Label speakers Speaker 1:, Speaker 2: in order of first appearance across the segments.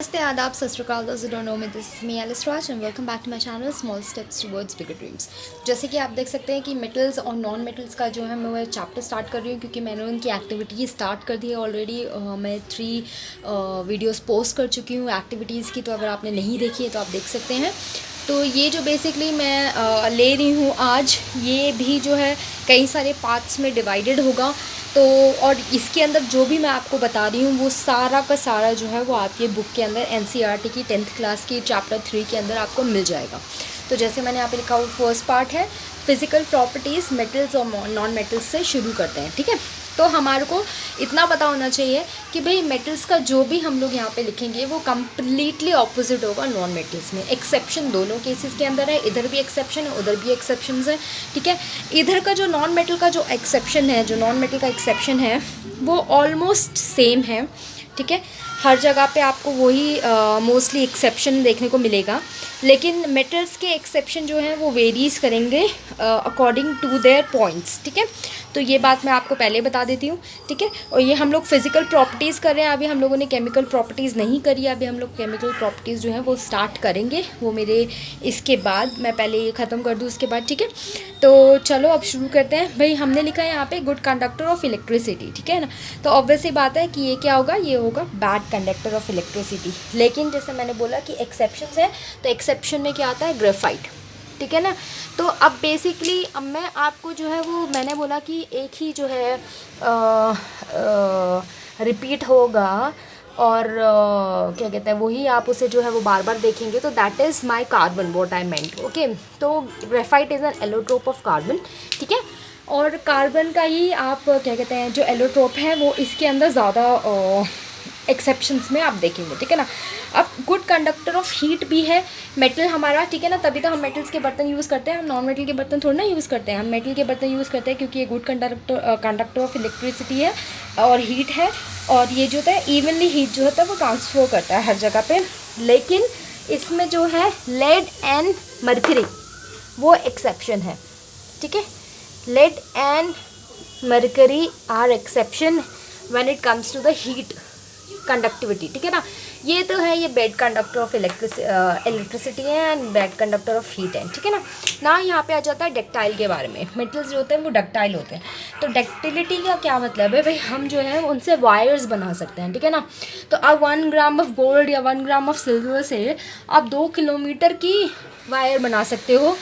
Speaker 1: नमस्ते आदाब सत श्री अकाल दोस्तों don't know me this me Alice Raj and welcome back to my channel small steps towards bigger dreams. जैसे कि आप देख सकते हैं कि मेटल्स और नॉन मेटल्स का जो है मैं वो चैप्टर स्टार्ट कर रही हूँ क्योंकि मैंने उनकी एक्टिविटी स्टार्ट कर दी है ऑलरेडी। मैं 3 वीडियोस पोस्ट कर चुकी हूँ एक्टिविटीज़ की, तो अगर आपने नहीं देखी है तो आप देख सकते हैं। तो ये जो बेसिकली मैं ले रही हूँ आज, ये भी जो है कई सारे पार्ट्स में डिवाइडेड होगा। तो और इसके अंदर जो भी मैं आपको बता रही हूँ वो सारा का सारा जो है वो आपके बुक के अंदर एनसीईआरटी की 10th क्लास की चैप्टर 3 के अंदर आपको मिल जाएगा। तो जैसे मैंने यहाँ पे लिखा हुआ फर्स्ट पार्ट है फिज़िकल प्रॉपर्टीज़ मेटल्स और नॉन मेटल्स से शुरू करते हैं, ठीक है। तो हमारे को इतना पता होना चाहिए कि भाई मेटल्स का जो भी हम लोग यहाँ पे लिखेंगे वो कम्प्लीटली ऑपोजिट होगा नॉन मेटल्स में। एक्सेप्शन दोनों केसेस के अंदर है, इधर भी एक्सेप्शन है उधर भी एक्सेप्शन है, ठीक है। इधर का जो नॉन मेटल का जो एक्सेप्शन है, जो नॉन मेटल का एक्सेप्शन है वो ऑलमोस्ट सेम है, ठीक है। हर जगह पे आपको वही मोस्टली एक्सेप्शन देखने को मिलेगा, लेकिन मेटल्स के एक्सेप्शन जो हैं वो वेरीज करेंगे अकॉर्डिंग टू देयर पॉइंट्स, ठीक है। तो ये बात मैं आपको पहले बता देती हूँ, ठीक है। और ये हम लोग फिज़िकल प्रॉपर्टीज़ कर रहे हैं, अभी हम लोगों ने केमिकल प्रॉपर्टीज़ नहीं करी है। अभी हम लोग केमिकल प्रॉपर्टीज़ जो हैं वो स्टार्ट करेंगे, वो मेरे इसके बाद मैं पहले ये ख़त्म कर दूँ उसके बाद, ठीक है। तो चलो अब शुरू करते हैं। भाई हमने लिखा है यहाँ पे गुड कंडक्टर ऑफ इलेक्ट्रिसिटी, ठीक है ना। तो ऑब्वियस सी बात है कि ये क्या होगा, ये होगा बैड कंडक्टर ऑफ इलेक्ट्रिसिटी। लेकिन जैसे मैंने बोला कि एक्सेप्शंस है, तो एक्सेप्शन में क्या आता है, ग्रेफाइट, ठीक है ना। तो अब बेसिकली अब मैं आपको जो है वो मैंने बोला कि एक ही जो है रिपीट होगा और क्या कहते हैं वही आप उसे जो है वो बार बार देखेंगे। तो that is my carbon what I meant, okay. तो graphite is an allotrope of carbon, ठीक है। और कार्बन का ही आप क्या कहते हैं जो एलोट्रोप है वो इसके अंदर ज़्यादा एक्सेप्शंस में आप देखेंगे, ठीक है ना। अब गुड कंडक्टर ऑफ हीट भी है मेटल हमारा, ठीक है ना। तभी तो हम मेटल्स के बर्तन यूज़ करते हैं, हम नॉन मेटल के बर्तन थोड़ी ना यूज़ करते हैं, हम मेटल के बर्तन यूज़ करते हैं क्योंकि ये गुड कंडक्टर ऑफ इलेक्ट्रिसिटी है और हीट है। और ये जो होता है इवनली हीट जो होता है वो ट्रांसफर करता है हर जगह पे। लेकिन इसमें जो है लेड एंड मर्करी वो एक्सेप्शन है, ठीक है। Lead and mercury are exception when it comes to the heat conductivity, ठीक है ना। ये तो है, ये बैड कंडक्टर ऑफ इलेक्ट्रिसिटी है and bad conductor of heat है, ठीक है ना। यहाँ पे आ जाता है डक्टाइल के बारे में। मेटल्स जो होते हैं वो डक्टाइल होते हैं। तो डक्टिलिटी का क्या मतलब है भाई, हम जो है उनसे वायर्स बना सकते हैं, ठीक है ना। तो अब 1 ग्राम ऑफ गोल्ड या 1 ग्राम ऑफ सिल्वर से आप 2 किलोमीटर की वायर बना सकते हो,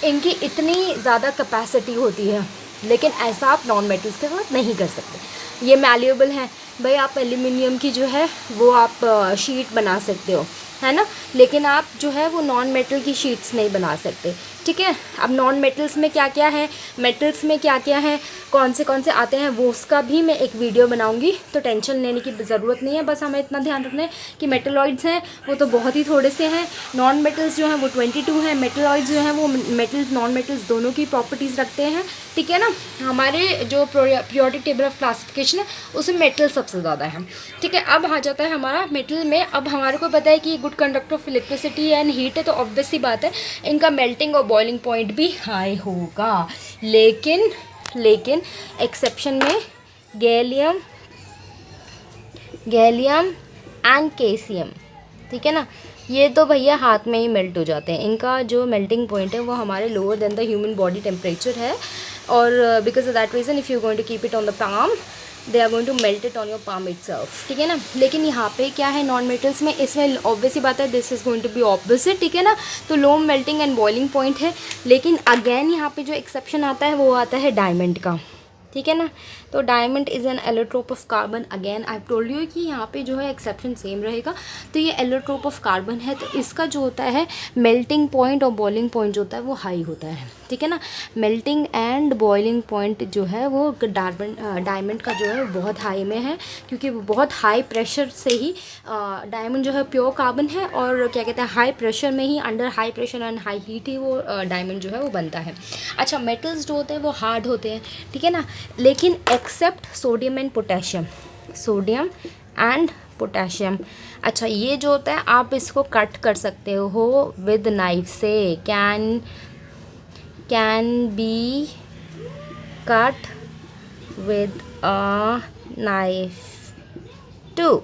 Speaker 1: इनकी इतनी ज़्यादा कैपेसिटी होती है। लेकिन ऐसा आप नॉन मेटल्स के साथ नहीं कर सकते, ये मैल्यूएबल है भाई। आप एल्यूमिनियम की जो है वो आप शीट बना सकते हो, है ना। लेकिन आप जो है वो नॉन मेटल की शीट्स नहीं बना सकते, ठीक है। अब नॉन मेटल्स में क्या क्या है, मेटल्स में क्या क्या है, कौन से आते हैं, वो उसका भी मैं एक वीडियो बनाऊंगी। तो टेंशन लेने की ज़रूरत नहीं है, बस हमें इतना ध्यान रखना है कि मेटलॉइड्स हैं वो तो बहुत ही थोड़े से हैं, नॉन मेटल्स जो हैं वो 22 हैं, मेटलॉइड्स जो हैं वो मेटल्स नॉन मेटल्स दोनों की प्रॉपर्टीज़ रखते हैं, ठीक है ना। हमारे जो पीरियोडिक टेबल ऑफ क्लासिफिकेशन है उसमें मेटल सबसे ज़्यादा है, ठीक है। अब आ जाता है हमारा मेटल में। अब हमारे को पता है कि good conductor of electricity and heat है, तो ऑब्वियस सी बात है इनका मेल्टिंग और बॉइलिंग पॉइंट भी हाई होगा। लेकिन एक्सेप्शन में गैलियम एंड केसियम, ठीक है ना, ये तो भैया हाथ में ही मेल्ट हो जाते हैं। इनका जो मेल्टिंग पॉइंट है वो हमारे lower than the human body temperature है। और because of that reason if you going to keep it on the palm they are going to melt it on your palm itself, ठीक है ना। लेकिन यहाँ पे क्या है नॉन मेटल्स में, इसमें ऑब्वियसली बात है this is going to be opposite, ठीक है ना। तो low melting and boiling point है। लेकिन अगेन यहाँ पे जो एक्सेप्शन आता है वो आता है डायमंड का, ठीक है ना। तो diamond is an allotrope of carbon. Again I told you कि यहाँ पे जो है एक्सेप्शन सेम रहेगा। तो ये एलोट्रोप ऑफ कार्बन है, तो इसका जो होता है मेल्टिंग पॉइंट और बॉइलिंग पॉइंट जो होता है वो हाई होता है, ठीक है ना। मेल्टिंग एंड बॉइलिंग पॉइंट जो है वो डायमंड का जो है बहुत हाई में है, क्योंकि वो बहुत हाई प्रेशर से ही डायमंड जो है प्योर कार्बन है, और क्या कहते हैं हाई प्रेशर में ही, under high pressure and high heat ही वो डायमंड जो है वो बनता है। अच्छा, मेटल्स जो होते हैं वो हार्ड होते हैं, ठीक है ना। लेकिन एक्सेप्ट सोडियम एंड पोटेशियम। अच्छा, ये जो होता है आप इसको कट कर सकते हो विद नाइफ से, can be cut with a knife too,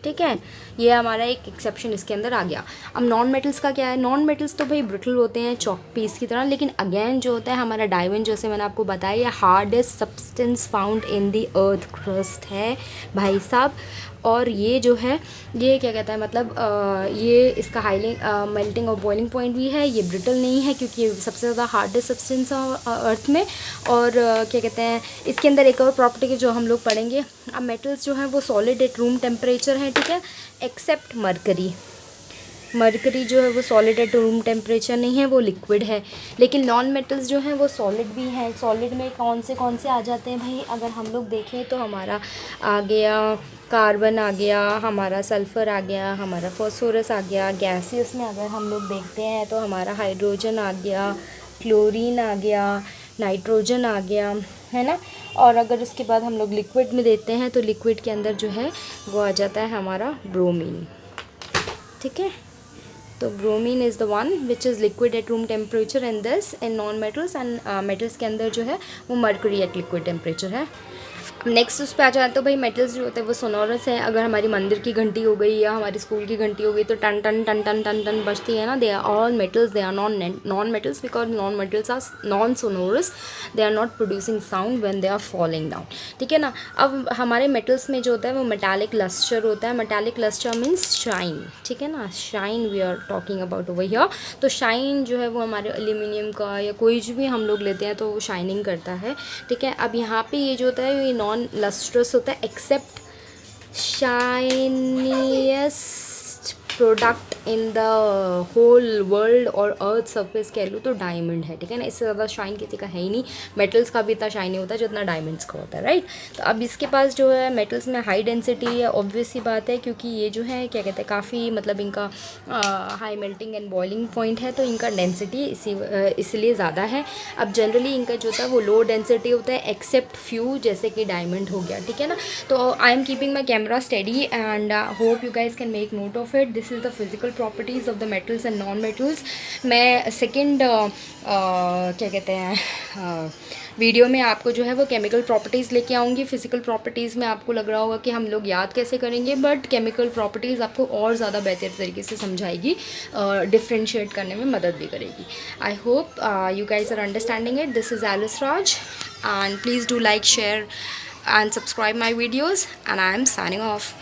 Speaker 1: ठीक है। ये हमारा एक एक्सेप्शन इसके अंदर आ गया। अब नॉन मेटल्स का क्या है, नॉन मेटल्स तो भाई ब्रिटल होते हैं चॉक पीस की तरह, लेकिन अगेन जो होता है हमारा डायमंड, जैसे मैंने आपको बताया, ये hardest substance found in the earth crust है भाई साहब। और ये जो है ये क्या कहता है, मतलब ये इसका हाइलिंग मेल्टिंग और बॉइलिंग पॉइंट भी है, ये ब्रिटल नहीं है क्योंकि ये सबसे ज़्यादा हार्डेस्ट सब्सटेंस है अर्थ में। और क्या कहते हैं, इसके अंदर एक और प्रॉपर्टी की जो हम लोग पढ़ेंगे। अब मेटल्स जो हैं वो सॉलिड एट रूम टेम्परेचर हैं, ठीक है, एक्सेप्ट मरकरी। मरकरी जो है वो सॉलिड एट रूम टेम्परेचर नहीं है, वो लिक्विड है। लेकिन नॉन मेटल्स जो हैं वो सॉलिड भी हैं। सॉलिड में कौन से आ जाते हैं भाई, अगर हम लोग देखें तो हमारा आ गया कार्बन, आ गया हमारा सल्फ़र, आ गया हमारा फॉस्फोरस, आ गया गैसियस में अगर हम लोग देखते हैं तो हमारा हाइड्रोजन आ गया, क्लोरीन आ गया, नाइट्रोजन आ गया, है ना। और अगर उसके बाद हम लोग लिक्विड में देते हैं तो लिक्विड के अंदर जो है वो आ जाता है हमारा ब्रोमीन, ठीक है। तो bromine is the one which is liquid at room temperature and this in non metals, and metals के अंदर जो है वो मर्करी एट लिक्विड टेम्परेचर है। नेक्स्ट उस पर आ जाए तो भाई मेटल्स जो होते हैं वो सोनोरस है। अगर हमारी मंदिर की घंटी हो गई या हमारी स्कूल की घंटी हो गई तो टन टन टन टन टन टन बजती है ना, they are all metals, they are non metals because non metals are non sonorous, they are not producing sound when they are falling down, ठीक है ना। अब हमारे मेटल्स में जो होता है वो मेटालिक लस्टर होता है। मेटालिक लस्टर मीन्स शाइन, ठीक है ना, shine we are talking about over here. तो शाइन जो है वो हमारे एल्यूमिनियम का या कोई भी हम लोग लेते हैं तो वो शाइनिंग करता है, ठीक है। अब यहाँ पे ये जो होता है ये नॉन लस्ट्रस होता है except shiniest product in the whole world और अर्थ सरफेस कह लूँ तो डायमंड है, ठीक है ना। इससे ज़्यादा शाइन किसी का है ही नहीं। मेटल्स का भी इतना शाइन नहीं होता जितना डायमंड्स का होता है, राइट। तो अब इसके पास जो है मेटल्स में हाई डेंसिटी है, ऑब्वियस सी बात है, क्योंकि ये जो है क्या कहते हैं काफ़ी मतलब इनका high melting and boiling point है, तो इनका डेंसिटी इसलिए ज़्यादा है। अब जनरली इनका जो होता है वो लो डेंसिटी होता है एक्सेप्ट फ्यू, जैसे कि डायमंड हो गया, ठीक है ना। तो I am keeping my camera steady and hope you guys can make note of it. This is the physical properties of the metals and non metals. मैं सेकेंड क्या कहते हैं वीडियो में आपको जो है वो केमिकल प्रॉपर्टीज़ लेके आऊँगी। फिजिकल प्रॉपर्टीज़ में आपको लग रहा होगा कि हम लोग याद कैसे करेंगे, बट केमिकल प्रॉपर्टीज़ आपको और ज़्यादा बेहतर तरीके से समझाएगी, डिफ्रेंशिएट करने में मदद भी करेगी। I hope you guys are understanding it. This is Alice Raj, and please do like, share and subscribe my videos, and I am signing off.